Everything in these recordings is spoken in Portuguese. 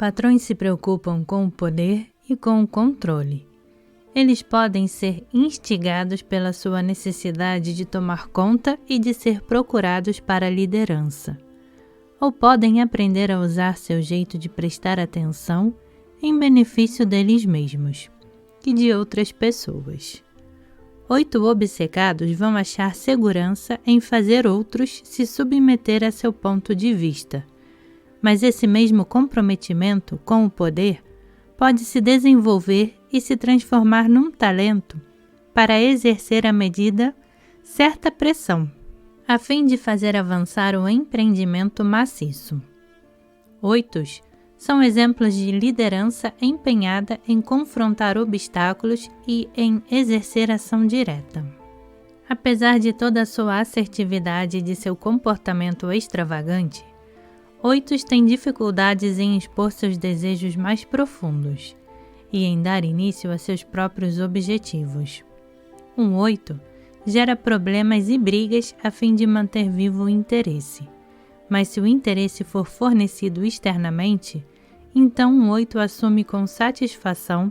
patrões se preocupam com o poder e com o controle. Eles podem ser instigados pela sua necessidade de tomar conta e de ser procurados para a liderança. Ou podem aprender a usar seu jeito de prestar atenção em benefício deles mesmos e de outras pessoas. 8 obcecados vão achar segurança em fazer outros se submeter a seu ponto de vista, mas esse mesmo comprometimento com o poder pode se desenvolver e se transformar num talento para exercer à medida certa pressão, a fim de fazer avançar o empreendimento maciço. 8 são exemplos de liderança empenhada em confrontar obstáculos e em exercer ação direta. Apesar de toda a sua assertividade e de seu comportamento extravagante, 8 têm dificuldades em expor seus desejos mais profundos e em dar início a seus próprios objetivos. Um 8 gera problemas e brigas a fim de manter vivo o interesse, mas se o interesse for fornecido externamente, então um 8 assume com satisfação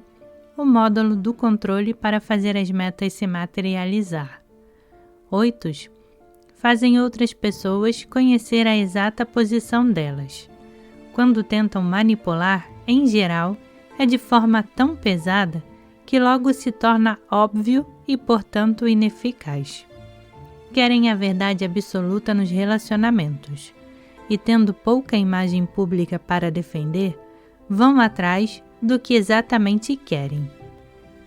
o módulo do controle para fazer as metas se materializar. 8 fazem outras pessoas conhecer a exata posição delas. Quando tentam manipular, em geral, é de forma tão pesada que logo se torna óbvio e, portanto, ineficaz. Querem a verdade absoluta nos relacionamentos e, tendo pouca imagem pública para defender, vão atrás do que exatamente querem.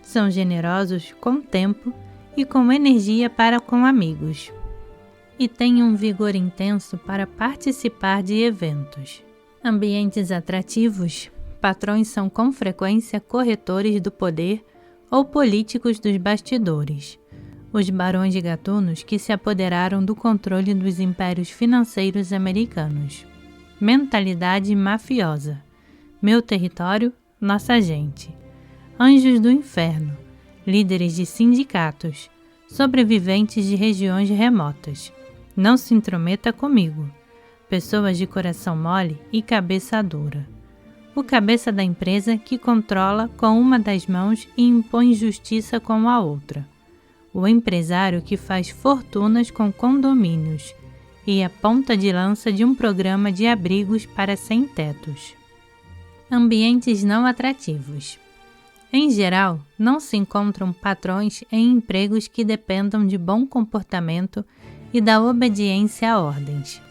São generosos com tempo e com energia para com amigos, e têm um vigor intenso para participar de eventos. Ambientes atrativos, patrões são com frequência corretores do poder ou políticos dos bastidores, os barões de gatunos que se apoderaram do controle dos impérios financeiros americanos. Mentalidade mafiosa. Meu território, nossa gente. Anjos do inferno, líderes de sindicatos, sobreviventes de regiões remotas. Não se intrometa comigo. Pessoas de coração mole e cabeça dura. O cabeça da empresa que controla com uma das mãos e impõe justiça com a outra. O empresário que faz fortunas com condomínios e a ponta de lança de um programa de abrigos para sem-tetos. Ambientes não atrativos. Em geral, não se encontram patrões em empregos que dependam de bom comportamento e da obediência a ordens.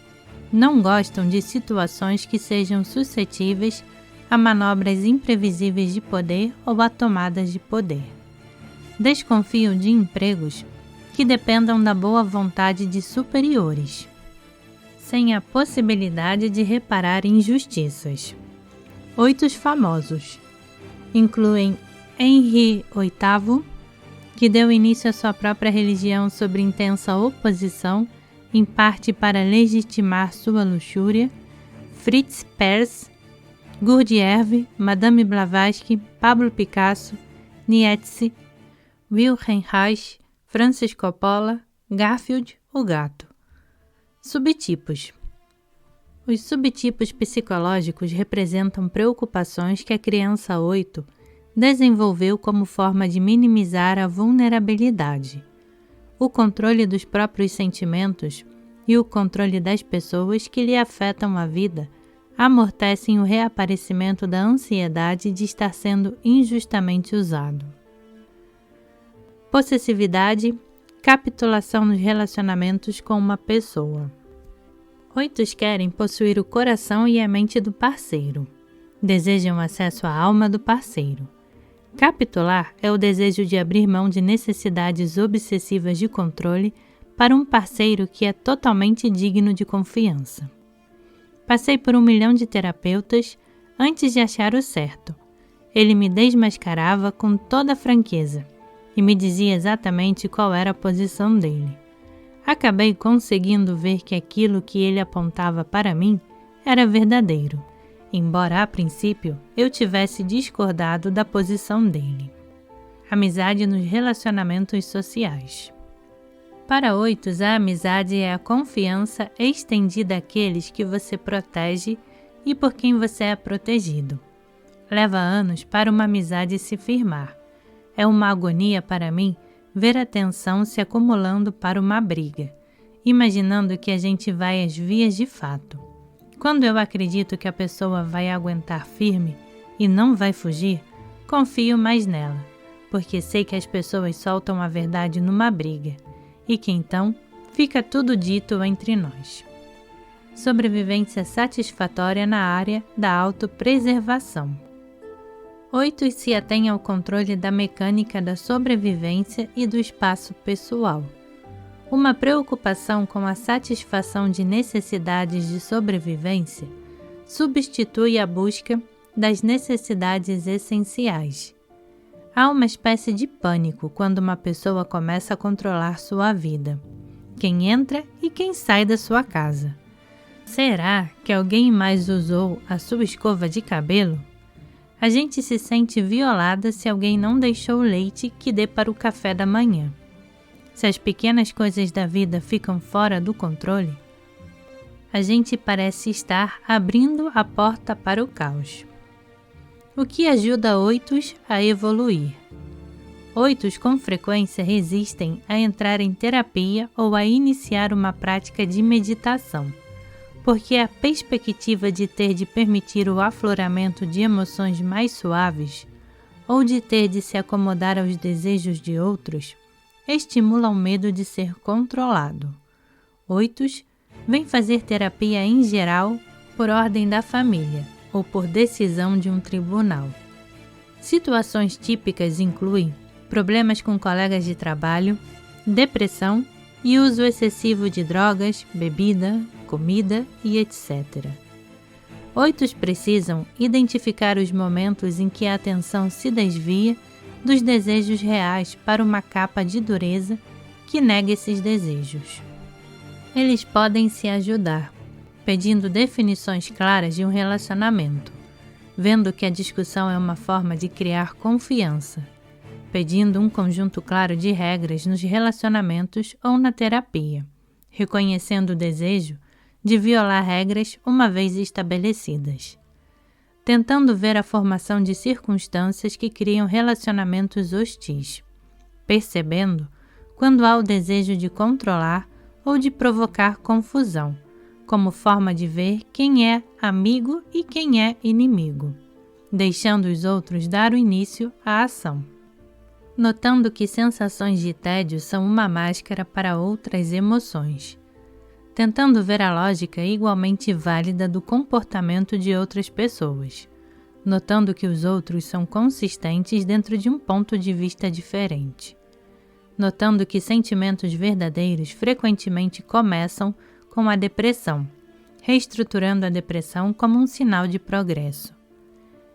Não gostam de situações que sejam suscetíveis a manobras imprevisíveis de poder ou a tomadas de poder. Desconfiam de empregos que dependam da boa vontade de superiores, sem a possibilidade de reparar injustiças. 8 famosos incluem Henri VIII, que deu início à sua própria religião sob intensa oposição, em parte para legitimar sua luxúria, Fritz Perls, Gurdjieff, Madame Blavatsky, Pablo Picasso, Nietzsche, Wilhelm Reich, Francis Coppola, Garfield, o gato. Subtipos. Os subtipos psicológicos representam preocupações que a criança 8 desenvolveu como forma de minimizar a vulnerabilidade, o controle dos próprios sentimentos e o controle das pessoas que lhe afetam a vida amortecem o reaparecimento da ansiedade de estar sendo injustamente usado. Possessividade, capitulação nos relacionamentos com uma pessoa. 8 querem possuir o coração e a mente do parceiro. Desejam acesso à alma do parceiro. Capitular é o desejo de abrir mão de necessidades obsessivas de controle para um parceiro que é totalmente digno de confiança. Passei por 1 milhão de terapeutas antes de achar o certo. Ele me desmascarava com toda franqueza e me dizia exatamente qual era a posição dele. Acabei conseguindo ver que aquilo que ele apontava para mim era verdadeiro, embora a princípio eu tivesse discordado da posição dele. Amizade nos relacionamentos sociais. Para 8, a amizade é a confiança estendida àqueles que você protege e por quem você é protegido. leva anos para uma amizade se firmar. É uma agonia para mim ver a tensão se acumulando para uma briga, imaginando que a gente vai às vias de fato. Quando eu acredito que a pessoa vai aguentar firme e não vai fugir, confio mais nela, porque sei que as pessoas soltam a verdade numa briga e que então fica tudo dito entre nós. Sobrevivência satisfatória na área da autopreservação. 8 se atém ao controle da mecânica da sobrevivência e do espaço pessoal. Uma preocupação com a satisfação de necessidades de sobrevivência substitui a busca das necessidades essenciais. Há uma espécie de pânico quando uma pessoa começa a controlar sua vida, quem entra e quem sai da sua casa. Será que alguém mais usou a sua escova de cabelo? A gente se sente violada se alguém não deixou o leite que dê para o café da manhã. Se as pequenas coisas da vida ficam fora do controle, a gente parece estar abrindo a porta para o caos. O que ajuda 8 a evoluir? 8 com frequência resistem a entrar em terapia ou a iniciar uma prática de meditação, porque a perspectiva de ter de permitir o afloramento de emoções mais suaves ou de ter de se acomodar aos desejos de outros estimula o medo de ser controlado. 8 vêm fazer terapia em geral por ordem da família ou por decisão de um tribunal. Situações típicas incluem problemas com colegas de trabalho, depressão e uso excessivo de drogas, bebida, comida e etc. 8 precisam identificar os momentos em que a atenção se desvia dos desejos reais para uma capa de dureza que nega esses desejos. Eles podem se ajudar, pedindo definições claras de um relacionamento, vendo que a discussão é uma forma de criar confiança, pedindo um conjunto claro de regras nos relacionamentos ou na terapia, reconhecendo o desejo de violar regras uma vez estabelecidas, tentando ver a formação de circunstâncias que criam relacionamentos hostis, percebendo quando há o desejo de controlar ou de provocar confusão, como forma de ver quem é amigo e quem é inimigo, deixando os outros dar o início à ação. Notando que sensações de tédio são uma máscara para outras emoções, tentando ver a lógica igualmente válida do comportamento de outras pessoas, notando que os outros são consistentes dentro de um ponto de vista diferente, notando que sentimentos verdadeiros frequentemente começam com a depressão, reestruturando a depressão como um sinal de progresso,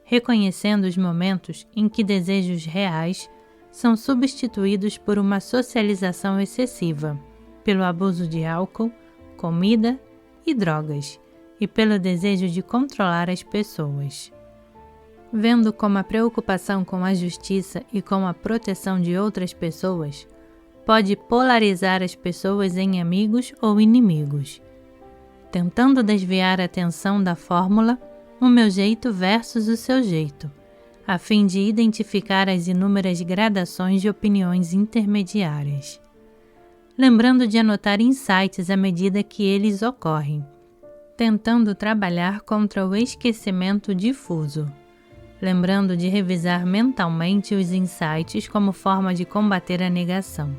reconhecendo os momentos em que desejos reais são substituídos por uma socialização excessiva, pelo abuso de álcool, comida e drogas, e pelo desejo de controlar as pessoas. Vendo como a preocupação com a justiça e com a proteção de outras pessoas pode polarizar as pessoas em amigos ou inimigos, tentando desviar a atenção da fórmula o meu jeito versus o seu jeito, a fim de identificar as inúmeras gradações de opiniões intermediárias. Lembrando de anotar insights à medida que eles ocorrem, tentando trabalhar contra o esquecimento difuso, lembrando de revisar mentalmente os insights como forma de combater a negação,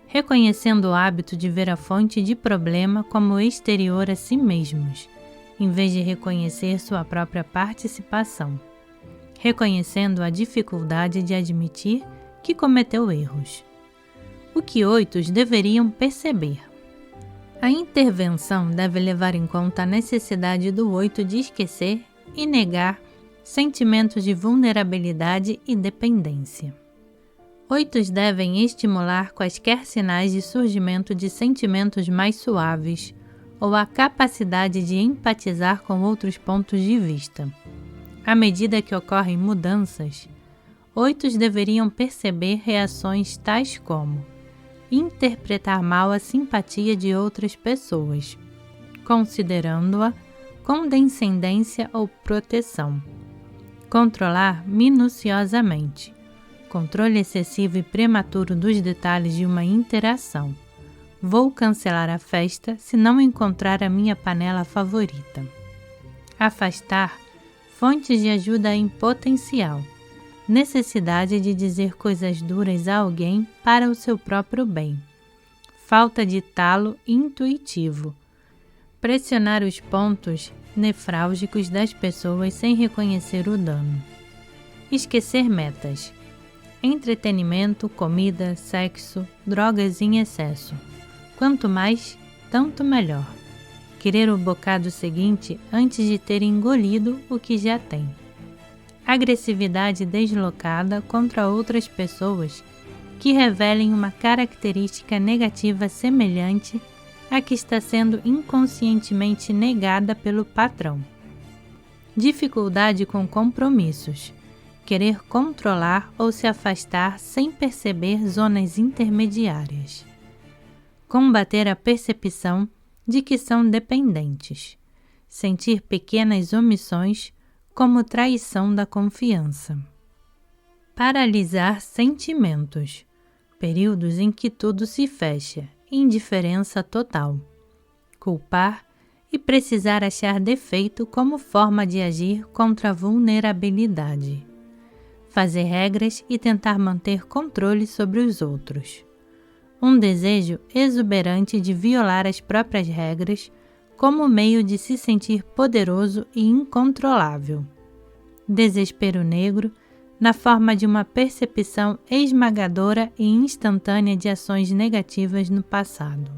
reconhecendo o hábito de ver a fonte de problema como exterior a si mesmos, em vez de reconhecer sua própria participação, reconhecendo a dificuldade de admitir que cometeu erros. O que 8 deveriam perceber? A intervenção deve levar em conta a necessidade do 8 de esquecer e negar sentimentos de vulnerabilidade e dependência. 8 devem estimular quaisquer sinais de surgimento de sentimentos mais suaves ou a capacidade de empatizar com outros pontos de vista. À medida que ocorrem mudanças, 8 deveriam perceber reações tais como interpretar mal a simpatia de outras pessoas, considerando-a condescendência ou proteção, Controlar minuciosamente. Controle excessivo e prematuro dos detalhes de uma interação. Vou cancelar a festa se não encontrar a minha panela favorita. Afastar. Fontes de ajuda em potencial. Necessidade de dizer coisas duras a alguém para o seu próprio bem. Falta de talo intuitivo. Pressionar os pontos nefrálgicos das pessoas sem reconhecer o dano. Esquecer metas. Entretenimento, comida, sexo, drogas em excesso. Quanto mais, tanto melhor. Querer o bocado seguinte antes de ter engolido o que já tem. Agressividade deslocada contra outras pessoas que revelem uma característica negativa semelhante à que está sendo inconscientemente negada pelo patrão. Dificuldade com compromissos. Querer controlar ou se afastar sem perceber zonas intermediárias. Combater a percepção de que são dependentes. Sentir pequenas omissões como traição da confiança. Paralisar sentimentos. Períodos em que tudo se fecha, indiferença total. Culpar e precisar achar defeito como forma de agir contra a vulnerabilidade. Fazer regras e tentar manter controle sobre os outros. Um desejo exuberante de violar as próprias regras como meio de se sentir poderoso e incontrolável. Desespero negro na forma de uma percepção esmagadora e instantânea de ações negativas no passado.